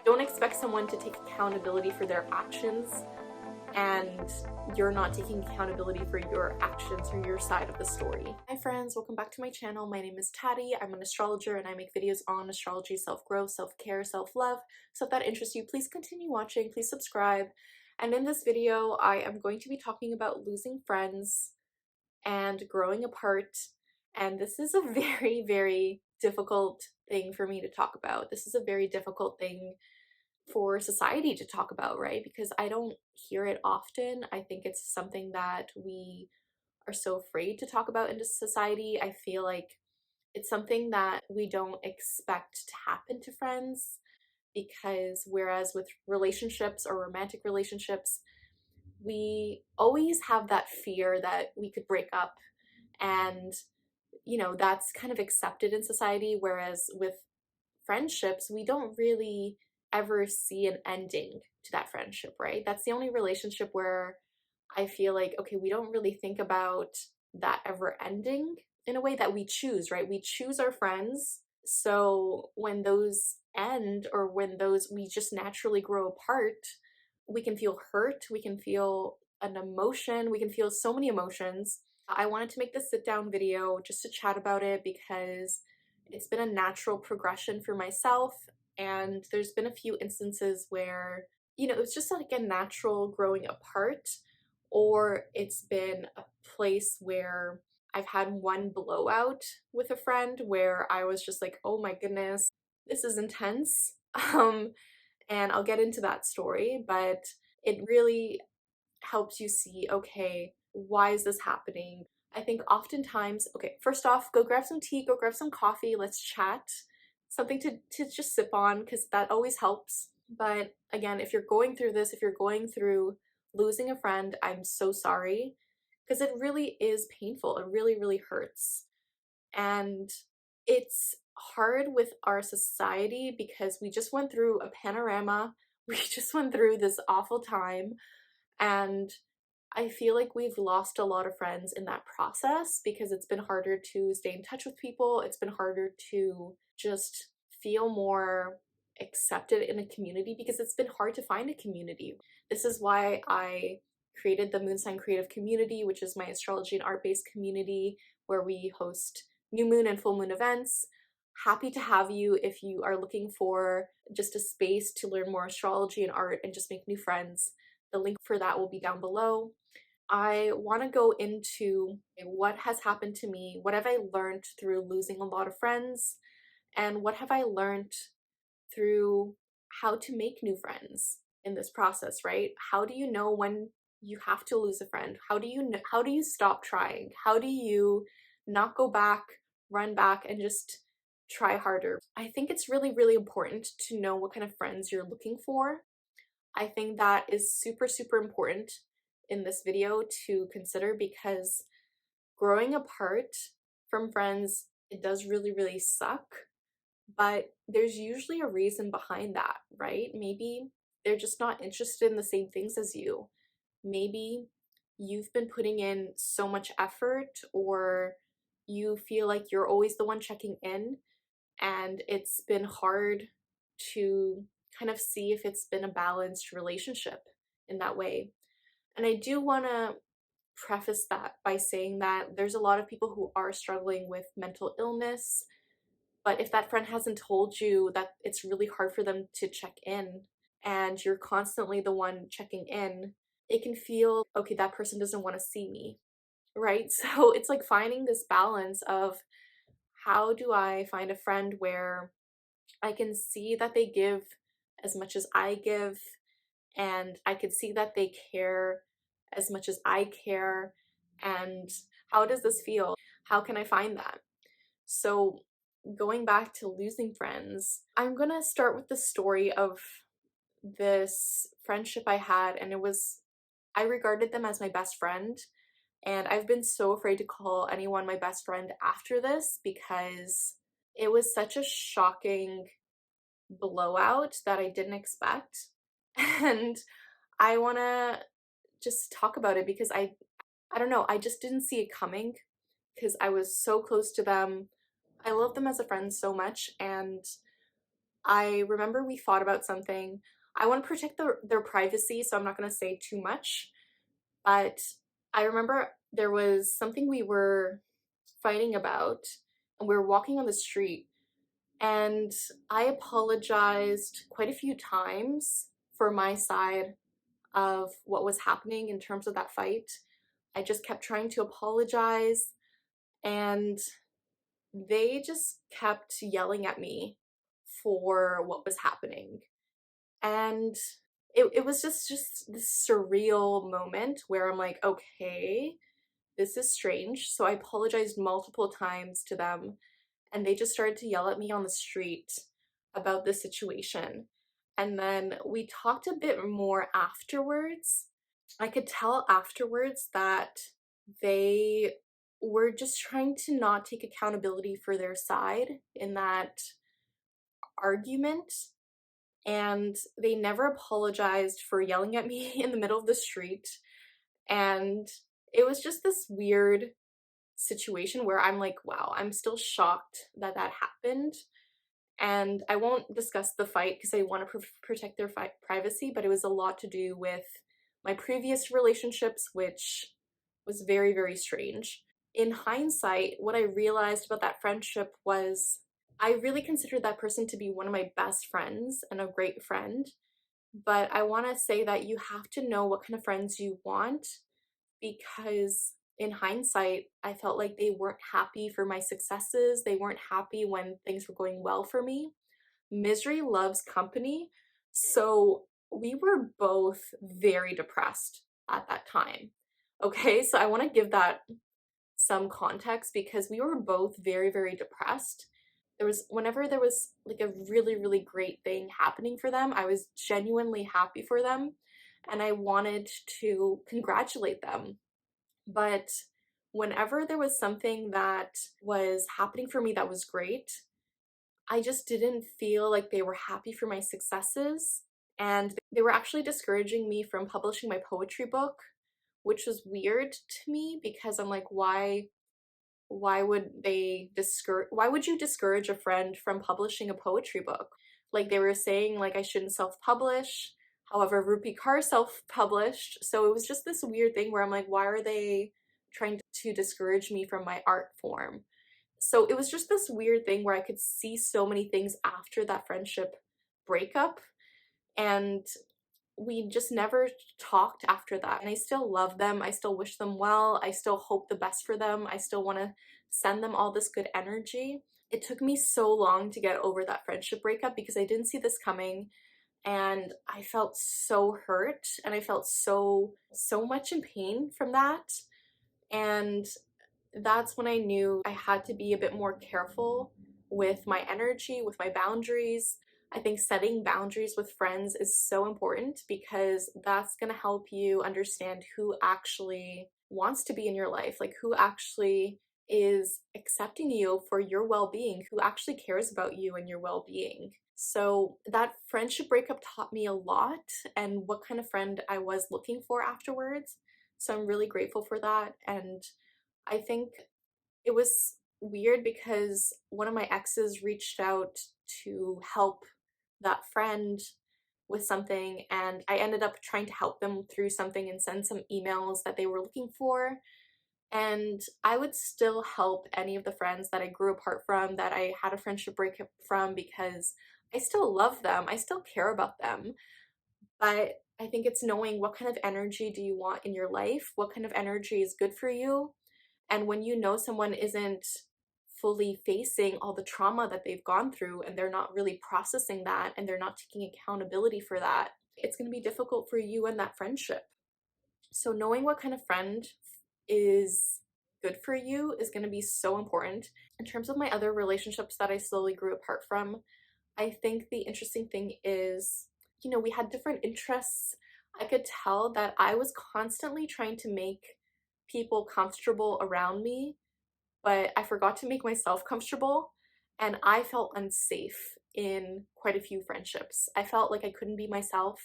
Don't expect someone to take accountability for their actions and you're not taking accountability for your actions or your side of the story. Hi friends, welcome back to my channel. My name is Taddy. I'm an astrologer and I make videos on astrology, self-growth, self-care, self-love. So if that interests you, please continue watching, please subscribe. And in this video, I am going to be talking about losing friends and growing apart. And this is a very, very difficult thing for me to talk about. This is a very difficult thing for society to talk about, right? Because I don't hear it often. I think it's something that we are so afraid to talk about in society. I feel like it's something that we don't expect to happen to friends, because whereas with relationships or romantic relationships, we always have that fear that we could break up, and that's kind of accepted in society, whereas with friendships, we don't really ever see an ending to that friendship, right? That's the only relationship where I feel like, okay, we don't really think about that ever ending in a way that we choose, right? We choose our friends. So when those end, or when those we just naturally grow apart, we can feel hurt, we can feel an emotion, we can feel so many emotions. I wanted to make this sit down video just to chat about it because it's been a natural progression for myself, and there's been a few instances where, it's just like a natural growing apart, or it's been a place where I've had one blowout with a friend where I was just like, oh my goodness, this is intense. And I'll get into that story, but it really helps you see, okay, why is this happening? I think oftentimes, okay, first off, go grab some tea, go grab some coffee, let's chat. Something to just sip on, because that always helps. But again, if you're going through this, if you're going through losing a friend, I'm so sorry, because it really is painful. It really, really hurts. And it's hard with our society because we just went through a panorama. We just went through this awful time, and I feel like we've lost a lot of friends in that process because it's been harder to stay in touch with people. It's been harder to just feel more accepted in a community because it's been hard to find a community. This is why I created the Moon Sign Creative Community, which is my astrology and art-based community where we host new moon and full moon events. Happy to have you if you are looking for just a space to learn more astrology and art and just make new friends. The link for that will be down below. I want to go into what has happened to me, what have I learned through losing a lot of friends, and what have I learned through how to make new friends in this process, right? How do you know when you have to lose a friend? How do you stop trying? How do you not go back, run back, and just try harder? I think it's really, really important to know what kind of friends you're looking for. I think that is super, super important in this video to consider, because growing apart from friends, it does really, really suck, but there's usually a reason behind that, right? Maybe they're just not interested in the same things as you. Maybe you've been putting in so much effort, or you feel like you're always the one checking in, and it's been hard to kind of see if it's been a balanced relationship in that way. And I do want to preface that by saying that there's a lot of people who are struggling with mental illness, but if that friend hasn't told you that it's really hard for them to check in, and you're constantly the one checking in, it can feel, okay, that person doesn't want to see me, right? So it's like finding this balance of, how do I find a friend where I can see that they give as much as I give, and I can see that they care as much as I care, and how does this feel? How can I find that? So going back to losing friends, I'm gonna start with the story of this friendship I had, and I regarded them as my best friend, and I've been so afraid to call anyone my best friend after this because it was such a shocking blowout that I didn't expect. And I want to just talk about it because I don't know, I just didn't see it coming because I was so close to them. I love them as a friend so much, and I remember we fought about something. I want to protect their privacy, so I'm not going to say too much, but I remember there was something we were fighting about, and we were walking on the street, and I apologized quite a few times for my side of what was happening in terms of that fight. I just kept trying to apologize, and they just kept yelling at me for what was happening. And it was just this surreal moment where I'm like, okay, this is strange. So I apologized multiple times to them, and they just started to yell at me on the street about the situation. And then we talked a bit more afterwards. I could tell afterwards that they were just trying to not take accountability for their side in that argument, and they never apologized for yelling at me in the middle of the street. And it was just this weird situation where I'm like, wow, I'm still shocked that that happened. And I won't discuss the fight because I want to protect their privacy, but it was a lot to do with my previous relationships, which was very, very strange. In hindsight, what I realized about that friendship was I really considered that person to be one of my best friends and a great friend. But I want to say that you have to know what kind of friends you want, because in hindsight, I felt like they weren't happy for my successes. They weren't happy when things were going well for me. Misery loves company. So we were both very depressed at that time. Okay, so I want to give that some context because we were both very, very depressed. Whenever there was like a really, really great thing happening for them, I was genuinely happy for them and I wanted to congratulate them. But whenever there was something that was happening for me that was great, I just didn't feel like they were happy for my successes. And they were actually discouraging me from publishing my poetry book, which was weird to me because I'm like, why would why would you discourage a friend from publishing a poetry book? Like they were saying like I shouldn't self-publish. However, Rupi Kaur self-published. So it was just this weird thing where I'm like, why are they trying to discourage me from my art form? So it was just this weird thing where I could see so many things after that friendship breakup, and we just never talked after that. And I still love them. I still wish them well. I still hope the best for them. I still want to send them all this good energy. It took me so long to get over that friendship breakup because I didn't see this coming, and I felt so hurt and I felt so much in pain from that. And that's when I knew I had to be a bit more careful with my energy, with my boundaries. I think setting boundaries with friends is so important because that's going to help you understand who actually wants to be in your life, like who actually is accepting you for your well-being, who actually cares about you and your well-being. So that friendship breakup taught me a lot and what kind of friend I was looking for afterwards. So I'm really grateful for that. And I think it was weird because one of my exes reached out to help that friend with something, and I ended up trying to help them through something and send some emails that they were looking for. And I would still help any of the friends that I grew apart from, that I had a friendship breakup from, because I still love them, I still care about them. But I think it's knowing what kind of energy do you want in your life, what kind of energy is good for you, and when you know someone isn't fully facing all the trauma that they've gone through and they're not really processing that and they're not taking accountability for that, it's going to be difficult for you and that friendship. So knowing what kind of friend is good for you is going to be so important. In terms of my other relationships that I slowly grew apart from, I think the interesting thing is, we had different interests. I could tell that I was constantly trying to make people comfortable around me, but I forgot to make myself comfortable, and I felt unsafe in quite a few friendships. I felt like I couldn't be myself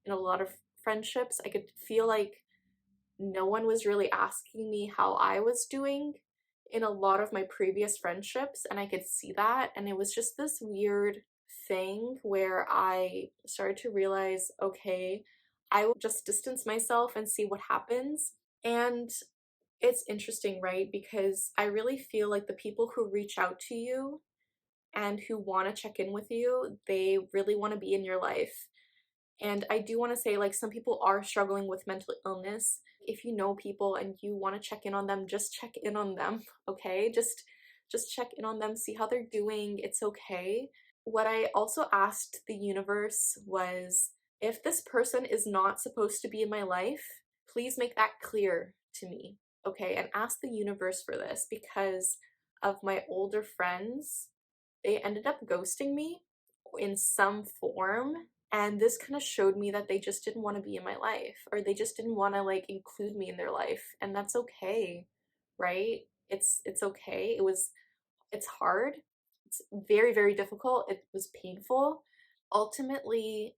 in a lot of friendships. I could feel like no one was really asking me how I was doing in a lot of my previous friendships, and I could see that, and it was just this weird thing where I started to realize, okay, I will just distance myself and see what happens. And it's interesting, right? Because I really feel like the people who reach out to you and who want to check in with you, they really want to be in your life. And I do want to say, like, some people are struggling with mental illness. If you know people and you want to check in on them, just check in on them, okay? Just check in on them, see how they're doing. It's okay. What I also asked the universe was, if this person is not supposed to be in my life, please make that clear to me, okay? And ask the universe for this because of my older friends. They ended up ghosting me in some form, and this kind of showed me that they just didn't want to be in my life, or they just didn't want to like include me in their life, and that's okay, right? It's okay. It's hard. It's very, very difficult. It was painful. Ultimately,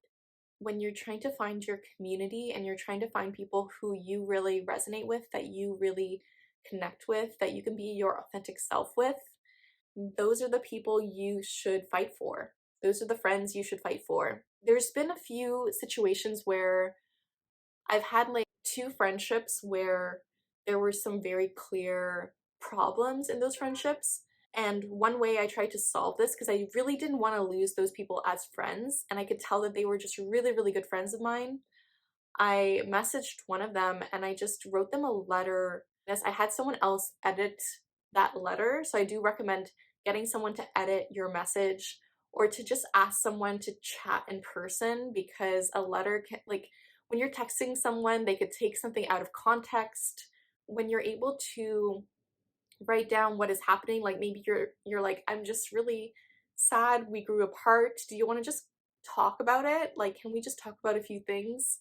when you're trying to find your community and you're trying to find people who you really resonate with, that you really connect with, that you can be your authentic self with, those are the people you should fight for. Those are the friends you should fight for. There's been a few situations where I've had like two friendships where there were some very clear problems in those friendships. And one way I tried to solve this, because I really didn't want to lose those people as friends, and I could tell that they were just really, really good friends of mine, I messaged one of them and I just wrote them a letter. Yes, I had someone else edit that letter, so I do recommend getting someone to edit your message or to just ask someone to chat in person, because a letter can, like, when you're texting someone, they could take something out of context. When you're able to write down what is happening, like maybe you're like, I'm just really sad we grew apart. Do you want to just talk about it? Like, can we just talk about a few things?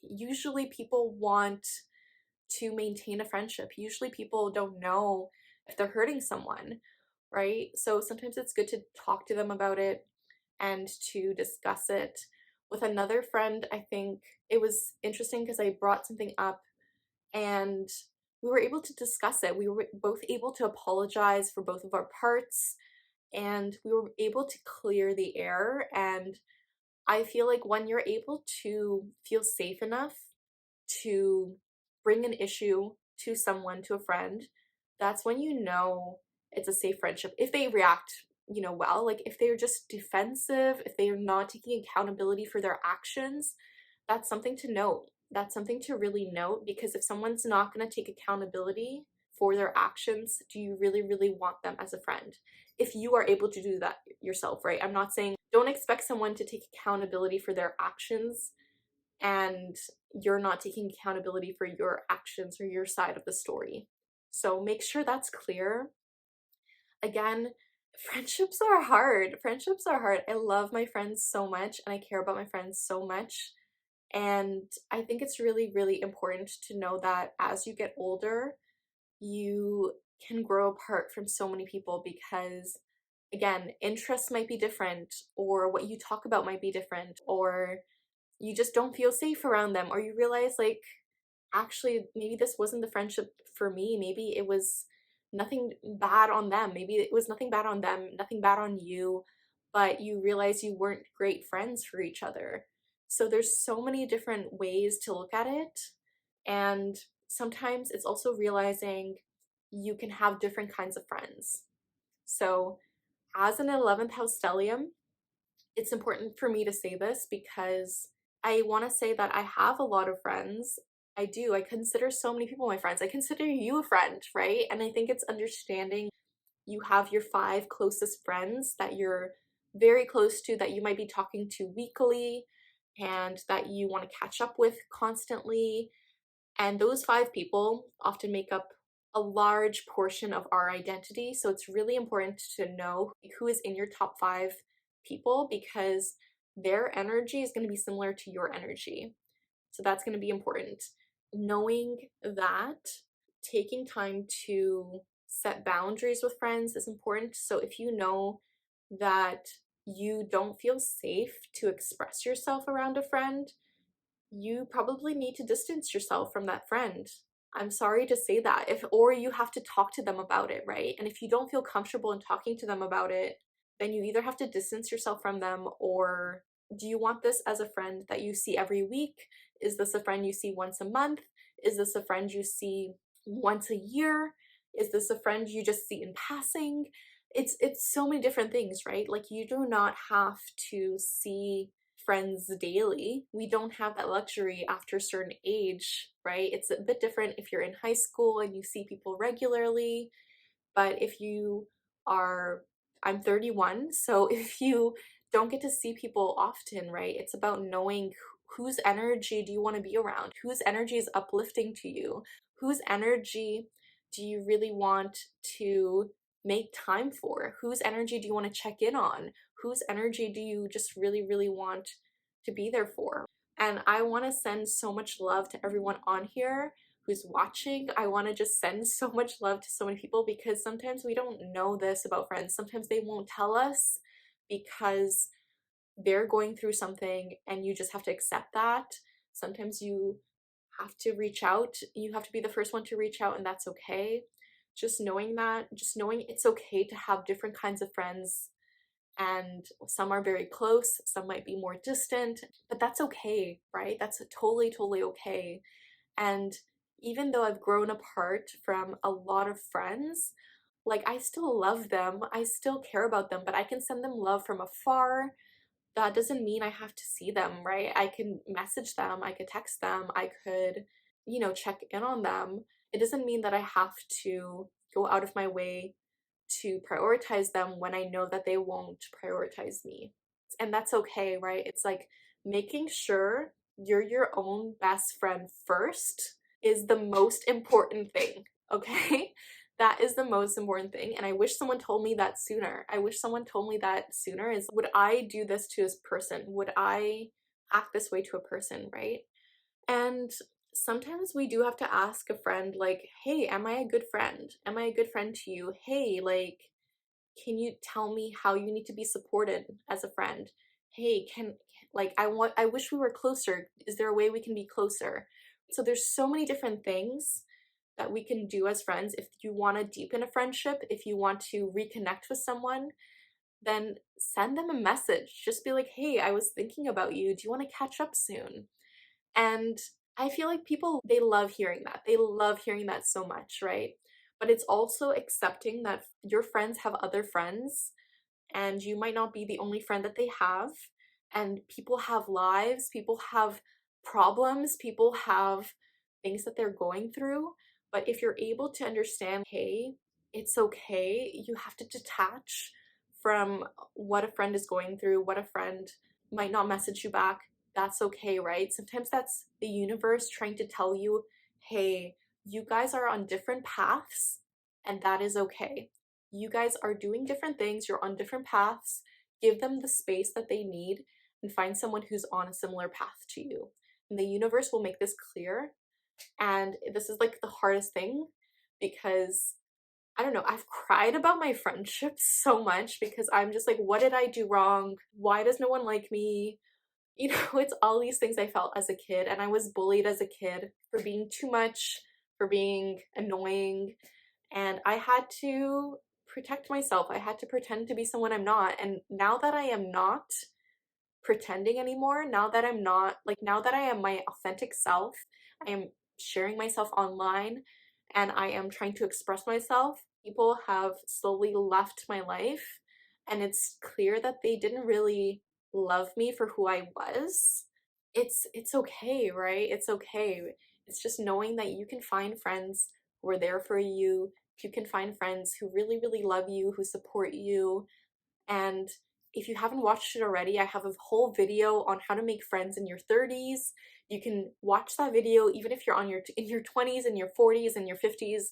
Usually people want to maintain a friendship. Usually people don't know if they're hurting someone, right? So sometimes it's good to talk to them about it and to discuss it. With another friend, I think it was interesting because I brought something up and we were able to discuss it. We were both able to apologize for both of our parts, and we were able to clear the air. And I feel like when you're able to feel safe enough to bring an issue to someone, to a friend, that's when you know it's a safe friendship. If they react, well, like if they're just defensive, if they are not taking accountability for their actions, that's something to note. That's something to really note, because if someone's not going to take accountability for their actions, do you really, really want them as a friend? If you are able to do that yourself, right? I'm not saying don't expect someone to take accountability for their actions and you're not taking accountability for your actions or your side of the story. So make sure that's clear. Again, friendships are hard. Friendships are hard. I love my friends so much and I care about my friends so much. And I think it's really, really important to know that as you get older, you can grow apart from so many people because, again, interests might be different, or what you talk about might be different, or you just don't feel safe around them, or you realize, like, actually, maybe this wasn't the friendship for me. Maybe it was nothing bad on them. Maybe it was nothing bad on them, nothing bad on you, but you realize you weren't great friends for each other. So there's so many different ways to look at it. And sometimes it's also realizing you can have different kinds of friends. So as an 11th house stellium, it's important for me to say this because I want to say that I have a lot of friends. I do. I consider so many people my friends. I consider you a friend, right? And I think it's understanding you have your 5 closest friends that you're very close to, that you might be talking to weekly, and that you want to catch up with constantly. And those 5 people often make up a large portion of our identity. So it's really important to know who is in your top 5 people, because their energy is going to be similar to your energy. So that's going to be important. Knowing that, taking time to set boundaries with friends is important. So if you know that you don't feel safe to express yourself around a friend, you probably need to distance yourself from that friend. I'm sorry to say that. Or you have to talk to them about it, right? And if you don't feel comfortable in talking to them about it, then you either have to distance yourself from them, or do you want this as a friend that you see every week? Is this a friend you see once a month? Is this a friend you see once a year? Is this a friend you just see in passing? It's so many different things, right? Like, you do not have to see friends daily. We don't have that luxury after a certain age, right? It's a bit different if you're in high school and you see people regularly, but if you are, I'm 31, so if you don't get to see people often, right? It's about knowing whose energy do you want to be around? Whose energy is uplifting to you? Whose energy do you really want to make time for? Whose energy do you want to check in on? Whose energy do you just really, really want to be there for? And I want to send so much love to everyone on here who's watching. I want to just send so much love to so many people, because sometimes we don't know this about friends. Sometimes they won't tell us because they're going through something and you just have to accept that. Sometimes you have to reach out. You have to be the first one to reach out, and that's okay. Just knowing that, just knowing it's okay to have different kinds of friends, and some are very close, some might be more distant, but that's okay, right? That's totally, totally okay. And even though I've grown apart from a lot of friends, like, I still love them, I still care about them, but I can send them love from afar. That doesn't mean I have to see them, right? I can message them, I could text them, I could, check in on them. It doesn't mean that I have to go out of my way to prioritize them when I know that they won't prioritize me. And that's okay, right? It's like making sure you're your own best friend first is the most important thing, okay? That is the most important thing. And I wish someone told me that sooner. I wish someone told me that sooner. Is, would I do this to this person? Would I act this way to a person, right? And sometimes we do have to ask a friend, like, hey, am I a good friend? Am I a good friend to you? Hey, like, can you tell me how you need to be supported as a friend? Hey, like, I wish we were closer. Is there a way we can be closer? So there's so many different things that we can do as friends. If you want to deepen a friendship, if you want to reconnect with someone, then send them a message. Just be like, hey, I was thinking about you. Do you want to catch up soon? And I feel like people, they love hearing that. They love hearing that so much, right? But it's also accepting that your friends have other friends, and you might not be the only friend that they have. And people have lives, people have problems, people have things that they're going through. But if you're able to understand, hey, it's okay, you have to detach from what a friend is going through, what a friend might not message you back. That's okay, right? Sometimes that's the universe trying to tell you, hey, you guys are on different paths, and that is okay. You guys are doing different things, you're on different paths. Give them the space that they need and find someone who's on a similar path to you. And the universe will make this clear. And this is like the hardest thing, because I don't know, I've cried about my friendships so much because I'm just like, what did I do wrong? Why does no one like me? It's all these things I felt as a kid, and I was bullied as a kid for being too much, for being annoying, and I had to protect myself. I had to pretend to be someone I'm not. And now that I am not pretending anymore, now that I'm not, like, now that I am my authentic self, I am sharing myself online and I am trying to express myself, people have slowly left my life, and it's clear that they didn't really love me for who I was. It's okay, right? It's okay. It's just knowing that you can find friends who are there for you. You can find friends who really, really love you, who support you. And if you haven't watched it already, I have a whole video on how to make friends in your 30s. You can watch that video even if you're in your 20s and your 40s and your 50s,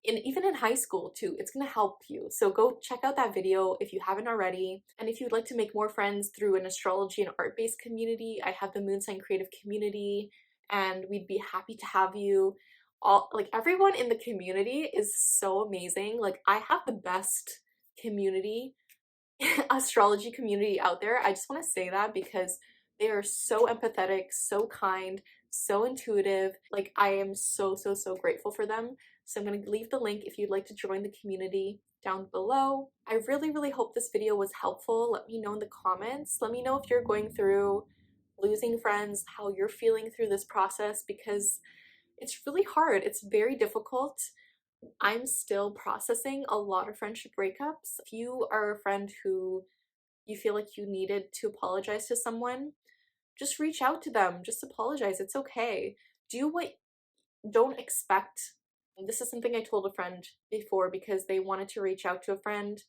and even in high school too. It's gonna help you. So go check out that video if you haven't already. And if you'd like to make more friends through an astrology and art-based community, I have the Moon Sign Creative Community, and we'd be happy to have you. All, like, everyone in the community is so amazing. Like, I have the best community astrology community out there. I just want to say that because they are so empathetic, so kind, so intuitive. Like, I am so, so, so grateful for them. So I'm going to leave the link if you'd like to join the community down below. I really hope this video was helpful. Let me know in the comments. Let me know if you're going through losing friends, how you're feeling through this process, because it's really hard. It's very difficult. I'm still processing a lot of friendship breakups. If you are a friend who you feel like you needed to apologize to someone, just reach out to them. Just apologize. It's okay. Do what, don't expect. This is something I told a friend before because they wanted to reach out to a friend.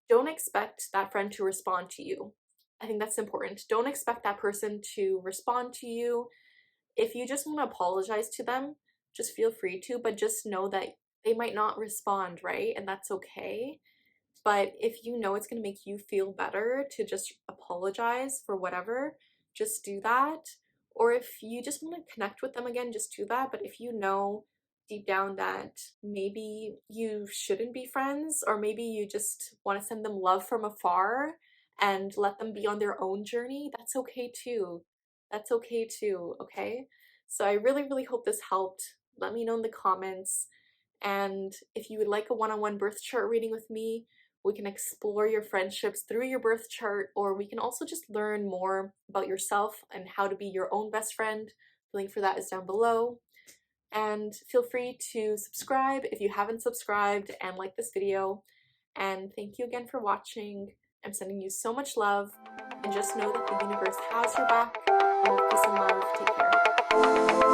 Don't expect that friend to respond to you. I think that's important. Don't expect that person to respond to you. If you just want to apologize to them, just feel free to, but just know that they might not respond, right? And that's okay. But if you know it's going to make you feel better to just apologize for whatever, just do that. Or if you just want to connect with them again, just do that. But if you know deep down that maybe you shouldn't be friends, or maybe you just want to send them love from afar and let them be on their own journey, that's okay too. That's okay too, okay? So I really hope this helped. Let me know in the comments. And if you would like a one-on-one birth chart reading with me, we can explore your friendships through your birth chart, or we can also just learn more about yourself and how to be your own best friend. The link for that is down below. And feel free to subscribe if you haven't subscribed, and like this video. And thank you again for watching. I'm sending you so much love, and just know that the universe has your back. And with peace and love, take care.